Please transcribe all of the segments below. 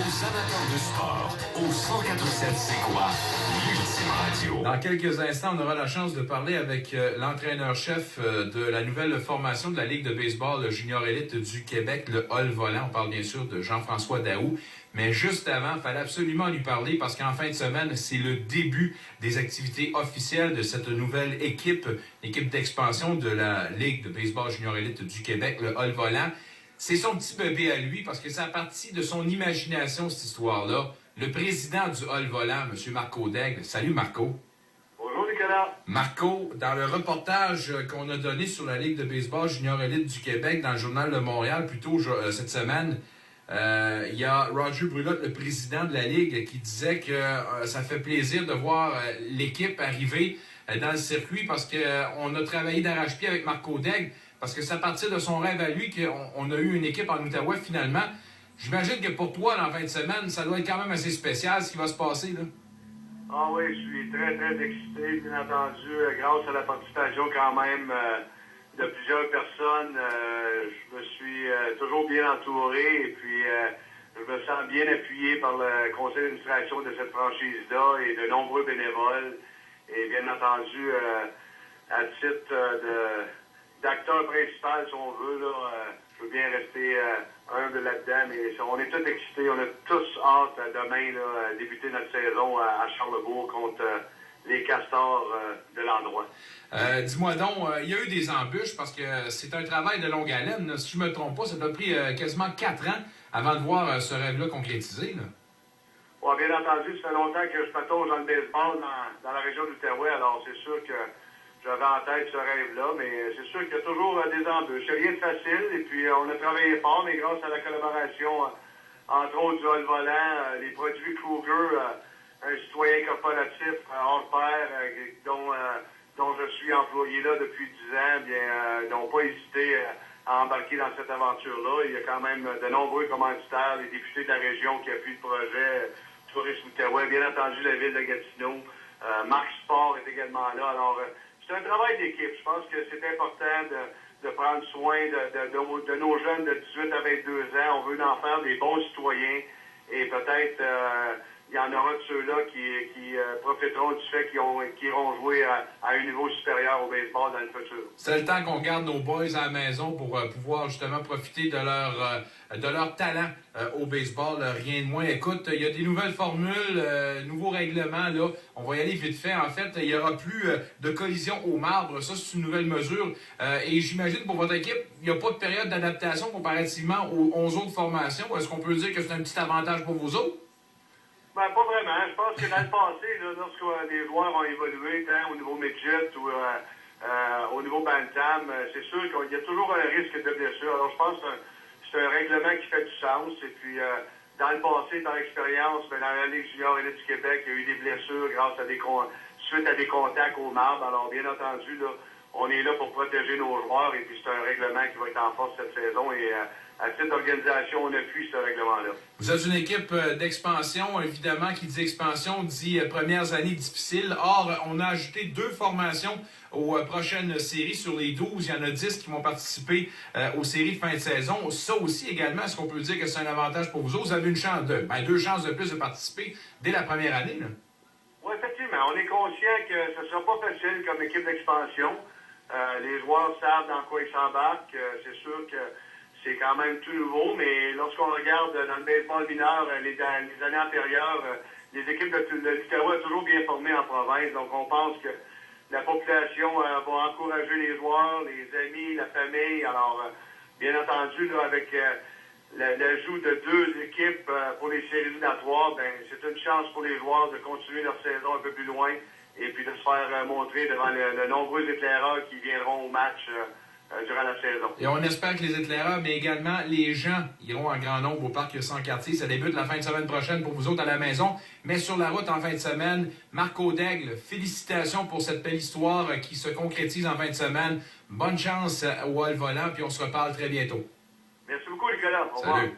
aux amateurs de sport, au 104.7 C'est quoi? L'Ultime Radio. Dans quelques instants, on aura la chance de parler avec l'entraîneur-chef de la nouvelle formation de la Ligue de baseball junior élite du Québec, le Hall Volant. On parle bien sûr de Jean-François Daoust. Mais juste avant, il fallait absolument lui parler parce qu'en fin de semaine, c'est le début des activités officielles de cette nouvelle équipe d'expansion de la Ligue de baseball junior élite du Québec, le Hall Volant. C'est son petit bébé à lui parce que c'est à partir de son imagination, cette histoire-là. Le président du Hall Volant, M. Marco Daigle. Salut, Marco. Bonjour, Nicolas. Marco, dans le reportage qu'on a donné sur la Ligue de baseball junior élite du Québec dans le Journal de Montréal, plus tôt cette semaine, il y a Roger Brulotte, le président de la Ligue, qui disait que ça fait plaisir de voir l'équipe arriver dans le circuit parce qu'on a travaillé d'arrache-pied avec Marco Daigle, parce que c'est à partir de son rêve à lui qu'on a eu une équipe en Outaouais finalement. J'imagine que pour toi, dans la fin de semaine, ça doit être quand même assez spécial ce qui va se passer, là. Ah oui, je suis très, très excité, bien entendu, grâce à la participation quand même de plusieurs personnes. Je me suis toujours bien entouré et puis je me sens bien appuyé par le conseil d'administration de cette franchise-là et de nombreux bénévoles. Et bien entendu, à titre d'acteur principal, si on veut, là, je veux bien rester humble là-dedans, mais on est tous excités, on a tous hâte demain là, débuter notre saison à Charlebourg contre les Castors de l'endroit. Dis-moi donc, il y a eu des embûches parce que c'est un travail de longue haleine. Là. Si je ne me trompe pas, ça t'a pris quasiment 4 ans avant de voir ce rêve-là concrétisé. Là. Ouais, bien entendu, ça fait longtemps que je patauge dans le baseball dans la région de l'Outaouais, alors c'est sûr que j'avais en tête ce rêve-là, mais c'est sûr qu'il y a toujours des embûches. C'est rien de facile, et puis on a travaillé fort, mais grâce à la collaboration, entre autres du Hall Volant, les produits Kruger, un citoyen corporatif hors pair, dont je suis employé là depuis 10 ans, bien, n'ont pas hésité à embarquer dans cette aventure-là. Il y a quand même de nombreux commanditaires, les députés de la région qui appuient le projet, Tourisme Outaouais, bien entendu la ville de Gatineau, Marc Sport est également là. Alors, c'est un travail d'équipe. Je pense que c'est important de prendre soin de nos jeunes de 18 à 22 ans. On veut en faire des bons citoyens et peut-être il y en aura de ceux-là qui profiteront du fait qu'ils iront jouer à un niveau supérieur au baseball dans le futur. C'est le temps qu'on garde nos boys à la maison pour pouvoir justement profiter de leur talent au baseball, rien de moins. Écoute, il y a des nouvelles formules, nouveaux règlements, là. On va y aller vite fait. En fait, il n'y aura plus de collision au marbre. Ça, c'est une nouvelle mesure. Et j'imagine pour votre équipe, il n'y a pas de période d'adaptation comparativement aux 11 autres formations. Est-ce qu'on peut dire que c'est un petit avantage pour vous autres? Ben, pas vraiment. Je pense que dans le passé, là, lorsque les joueurs ont évolué, tant au niveau midget ou au niveau bantam, c'est sûr qu'il y a toujours un risque de blessure. Alors, je pense que c'est un règlement qui fait du sens. Et puis, dans le passé, dans l'expérience, dans la Ligue junior élite du Québec, il y a eu des blessures grâce à suite à des contacts au marbre. Alors, bien entendu, là, on est là pour protéger nos joueurs. Et puis, c'est un règlement qui va être en force cette saison. Et à titre d'organisation, on appuie ce règlement-là. Vous êtes une équipe d'expansion, évidemment, qui dit expansion, dit premières années difficiles. Or, on a ajouté 2 formations aux prochaines séries. Sur les 12, il y en a 10 qui vont participer aux séries de fin de saison. Ça aussi, également, est-ce qu'on peut dire que c'est un avantage pour vous autres? Vous avez une chance 2 chances de plus de participer dès la première année, là. Oui, effectivement. On est conscient que ce ne sera pas facile comme équipe d'expansion. Les joueurs savent dans quoi ils s'embarquent. C'est sûr que c'est quand même tout nouveau, mais lorsqu'on regarde dans le baseball mineur, les années antérieures, les équipes de l'Outaouais sont toujours bien formées en province. Donc, on pense que la population va encourager les joueurs, les amis, la famille. Alors, bien entendu, là, avec l'ajout de 2 équipes pour les séries éliminatoires, ben, c'est une chance pour les joueurs de continuer leur saison un peu plus loin et puis de se faire montrer devant de nombreux éclaireurs qui viendront au match durant la saison. Et on espère que les éclaireurs, mais également les gens iront en grand nombre au Parc Sans-Cartier. Ça débute la fin de semaine prochaine pour vous autres à la maison. Mais sur la route en fin de semaine, Marco Daigle, félicitations pour cette belle histoire qui se concrétise en fin de semaine. Bonne chance au Hall Volant, puis on se reparle très bientôt. Merci beaucoup, Nicolas. Au revoir. Salut.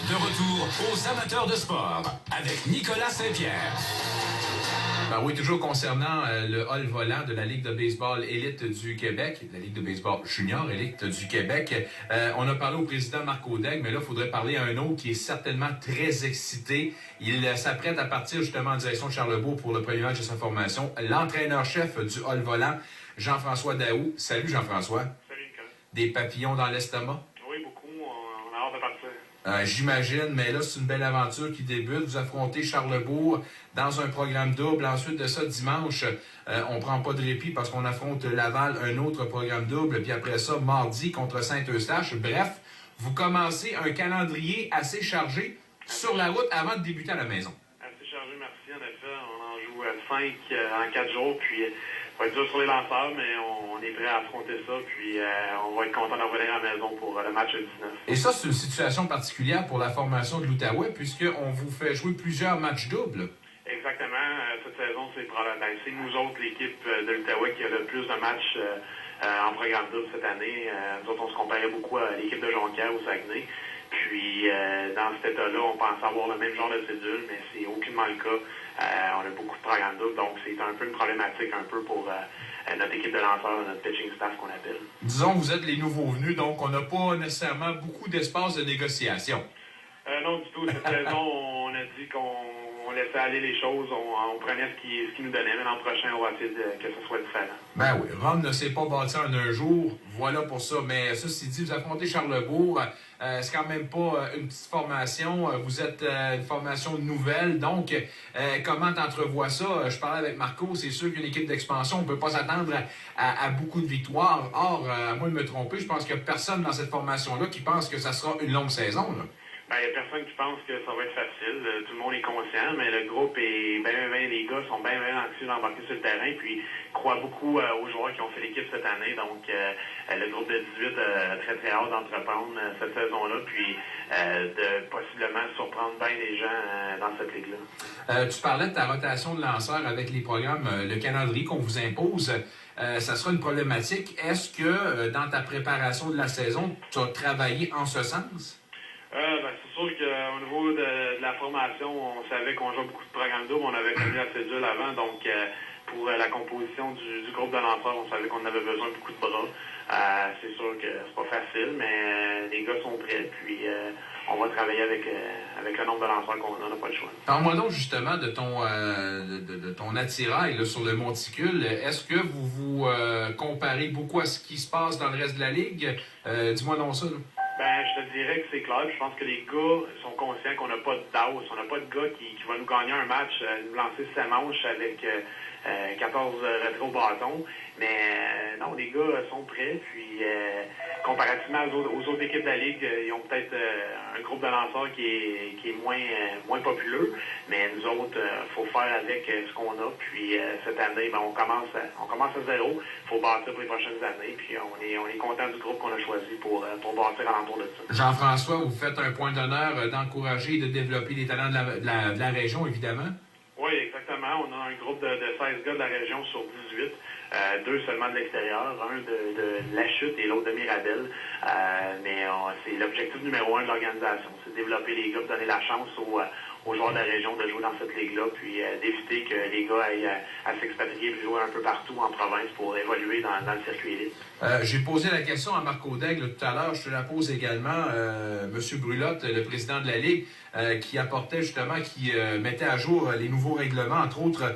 De retour aux amateurs de sport avec Nicolas Saint-Pierre. Ben oui, toujours concernant le hall volant de la Ligue de baseball élite du Québec, la Ligue de baseball junior élite du Québec. On a parlé au président Marc Audaigle, mais là, il faudrait parler à un autre qui est certainement très excité. Il s'apprête à partir justement en direction de Charlebourg pour le premier match de sa formation. L'entraîneur-chef du hall volant, Jean-François Daou. Salut Jean-François. Salut, Nicolas. Des papillons dans l'estomac? Oui, beaucoup. On a hâte de partir. J'imagine, mais là, c'est une belle aventure qui débute. Vous affrontez Charlebourg dans un programme double. Ensuite de ça, dimanche, on prend pas de répit parce qu'on affronte Laval, un autre programme double. Puis après ça, mardi contre Saint-Eustache. Bref, vous commencez un calendrier assez chargé sur la route avant de débuter à la maison. Assez chargé, merci. En effet, on en joue 5 en 4 jours. Puis, ça va être dur sur les lanceurs, mais on est prêt à affronter ça. Puis, on va être content d'en revenir à la maison pour le match le 19. Et ça, c'est une situation particulière pour la formation de l'Outaouais, puisqu'on vous fait jouer plusieurs matchs doubles. Exactement. Cette saison, c'est nous autres, l'équipe de l'Outaouais, qui a le plus de matchs en programme double cette année. Nous autres, on se comparait beaucoup à l'équipe de Jonquière au Saguenay. Puis, dans cet état-là, on pensait avoir le même genre de cédule, mais c'est aucunement le cas. On a beaucoup de programmes doubles, donc c'est un peu une problématique un peu pour notre équipe de lanceurs, notre pitching staff qu'on appelle. Disons, vous êtes les nouveaux venus, donc on n'a pas nécessairement beaucoup d'espace de négociation. Non, du tout. Cette saison, on a dit qu'on laissait aller les choses, on prenait ce qui nous donnait, mais l'an prochain, on va essayer que ce soit différent. Ben oui, Rome ne s'est pas bâti en un jour, voilà pour ça. Mais ceci dit, vous affrontez Charlebourg, c'est quand même pas une petite formation, vous êtes une formation nouvelle, donc comment t'entrevois ça? Je parlais avec Marco, c'est sûr qu'une équipe d'expansion, on ne peut pas s'attendre à beaucoup de victoires. Or, à moins de me tromper, je pense qu'il n'y a personne dans cette formation-là qui pense que ça sera une longue saison, là. Il n'y a personne qui pense que ça va être facile. Tout le monde est conscient, mais le groupe est les gars sont bien anxieux d'embarquer sur le terrain, puis croient beaucoup aux joueurs qui ont fait l'équipe cette année. Donc, le groupe de 18 a très, très hâte d'entreprendre cette saison-là, puis de possiblement surprendre bien les gens dans cette ligue-là. Tu parlais de ta rotation de lanceurs avec les programmes, le calendrier qu'on vous impose. Ça sera une problématique. Est-ce que dans ta préparation de la saison, tu as travaillé en ce sens? C'est sûr qu'au niveau de la formation, on savait qu'on jouait beaucoup de programmes doubles. On avait connu la cédule avant, donc pour la composition du groupe de lanceurs, on savait qu'on avait besoin de beaucoup de bras. C'est sûr que c'est pas facile, mais les gars sont prêts, puis on va travailler avec le nombre de lanceurs qu'on a, on n'a pas le choix. Parle-moi donc justement de ton attirail là, sur le monticule. Est-ce que vous vous comparez beaucoup à ce qui se passe dans le reste de la Ligue? Dis-moi donc ça. Là. Je te dirais que c'est clair. Je pense que les gars sont conscients qu'on n'a pas de DAOS. On n'a pas de gars qui va nous gagner un match, nous lancer sa manche avec 14 retraits au bâton. Mais non, les gars sont prêts. Puis, comparativement aux autres équipes de la Ligue, ils ont peut-être un groupe de lanceurs qui est moins populeux. Mais nous autres, il faut faire avec ce qu'on a. Puis, cette année, on commence à zéro. Il faut bâtir pour les prochaines années. Puis, on est content du groupe qu'on a choisi pour bâtir alentour de ça. Jean-François, vous faites un point d'honneur d'encourager et de développer les talents de la région, évidemment. Oui, exactement. On a un groupe de 16 gars de la région sur 18. 2 seulement de l'extérieur, un de La Chute et l'autre de Mirabel. Mais c'est l'objectif numéro 1 de l'organisation. C'est de développer les gars, de donner la chance aux joueurs de la région de jouer dans cette ligue-là, puis d'éviter que les gars aillent à s'expatrier et jouer un peu partout en province pour évoluer dans le circuit élite. J'ai posé la question à Marc Audaigle tout à l'heure, je te la pose également. M. Brulotte, le président de la Ligue, qui apportait justement, qui mettait à jour les nouveaux règlements, entre autres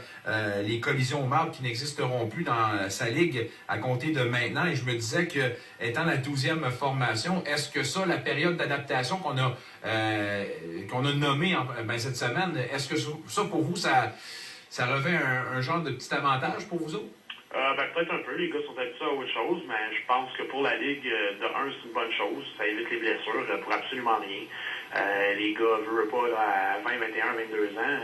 les collisions au marbre qui n'existeront plus dans sa Ligue à compter de maintenant. Et je me disais que, étant la 12e formation, est-ce que ça, la période d'adaptation qu'on a nommée cette semaine, est-ce que ça, pour vous, ça revêt un genre de petit avantage pour vous autres? Peut-être un peu. Les gars sont habitués à autre chose, mais je pense que pour la Ligue, de un, c'est une bonne chose. Ça évite les blessures pour absolument rien. Les gars ne veulent pas là, à 20, 21, 22 ans.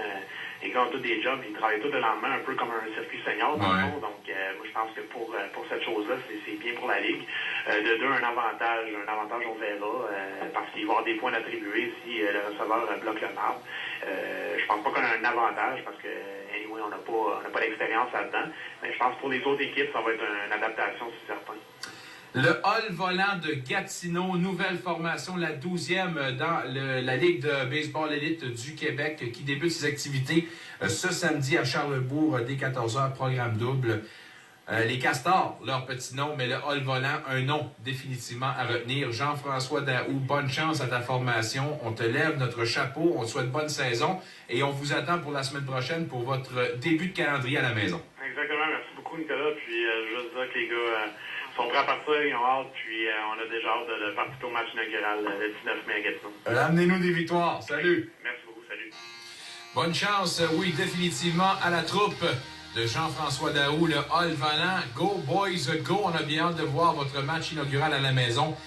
Les gars ont tous des jobs, ils travaillent tous le lendemain, un peu comme un circuit senior, dans le fond. Donc, moi, je pense que pour cette chose-là, c'est bien pour la Ligue. De deux, un avantage, on verra, parce qu'il va y avoir des points attribués si le receveur bloque le marbre. Je pense pas qu'on a un avantage, parce que, anyway, on n'a pas d'expérience là-dedans. Mais je pense que pour les autres équipes, ça va être une adaptation, c'est certain. Le Hall volant de Gatineau, nouvelle formation, la 12e dans la Ligue de baseball élite du Québec qui débute ses activités ce samedi à Charlebourg dès 14h, programme double. Les Castors, leur petit nom, mais le Hall volant, un nom définitivement à retenir. Jean-François Daou, bonne chance à ta formation. On te lève notre chapeau, on te souhaite bonne saison et on vous attend pour la semaine prochaine pour votre début de calendrier à la maison. Exactement, merci beaucoup Nicolas. Puis juste dire que les gars sont prêts à partir, ils ont hâte, puis on a déjà hâte de participer au match inaugural le 19 mai à Gatineau. Amenez-nous des victoires. Salut! Merci beaucoup, salut. Bonne chance, oui, définitivement à la troupe de Jean-François Daou, le Hall volant. Go, boys, go! On a bien hâte de voir votre match inaugural à la maison.